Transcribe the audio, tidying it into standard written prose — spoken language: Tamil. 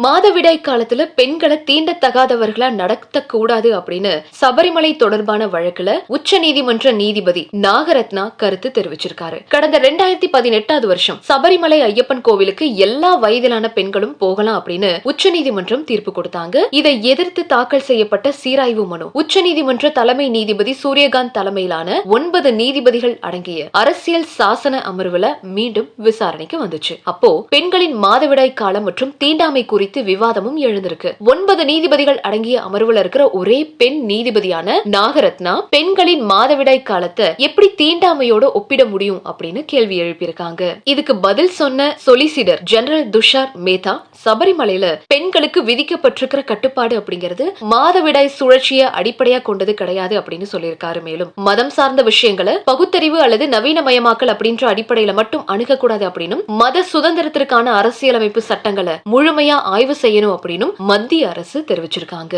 மாதவிடாய் காலத்துல பெண்களை தீண்டத்தகாதவர்களா நடத்தக்கூடாது அப்படின்னு சபரிமலை தொடர்பான வழக்குல உச்ச நீதிமன்ற நீதிபதி நாகரத்னா கருத்து தெரிவிச்சிருக்காரு. கடந்த 2018 வருஷம் சபரிமலை ஐயப்பன் கோவிலுக்கு எல்லா வயதிலான பெண்களும் போகலாம் அப்படின்னு உச்ச நீதிமன்றம் தீர்ப்பு கொடுத்தாங்க. இதை எதிர்த்து தாக்கல் செய்யப்பட்ட சீராய்வு மனு உச்ச நீதிமன்ற தலைமை நீதிபதி சூரியகாந்த் தலைமையிலான 9 நீதிபதிகள் அடங்கிய அரசியல் சாசன அமர்வுல மீண்டும் விசாரணைக்கு வந்துச்சு. அப்போ பெண்களின் மாதவிடாய் காலம் மற்றும் தீண்டாமை குறித்து விவாதமும் எழுந்திருக்கு. 9 நீதிபதிகள் அடங்கிய அமர்வுல இருக்கிற ஒரே பெண் நீதிபதியான நாகரத்னா பெண்களின் மாதவிடாய் காலத்தை எப்படி தீண்டாமையோட ஒப்பிட முடியும் அப்படின்னு கேள்வி எழுப்பியிருக்காங்க. இதுக்கு பதில் சொன்ன சொலிசிட்டர் ஜெனரல் துஷார் மேத்தா சபரிமலையில பெண்களுக்கு விதிக்கப்பட்டிருக்கிற கட்டுப்பாடு அப்படிங்கிறது மாதவிடாய் சுழற்சியை அடிப்படையா கொண்டது கிடையாது அப்படின்னு சொல்லியிருக்காரு. மேலும் மதம் சார்ந்த விஷயங்களை பகுத்தறிவு அல்லது நவீனமயமாக்கல் அப்படின்ற அடிப்படையில மட்டும் அணுகக்கூடாது அப்படின்னும் மத சுதந்திரத்திற்கான அரசியலமைப்பு சட்டங்களை முழுமையா ஆய்வு செய்யணும் அப்படின்னு மத்திய அரசு தெரிவிச்சிருக்காங்க.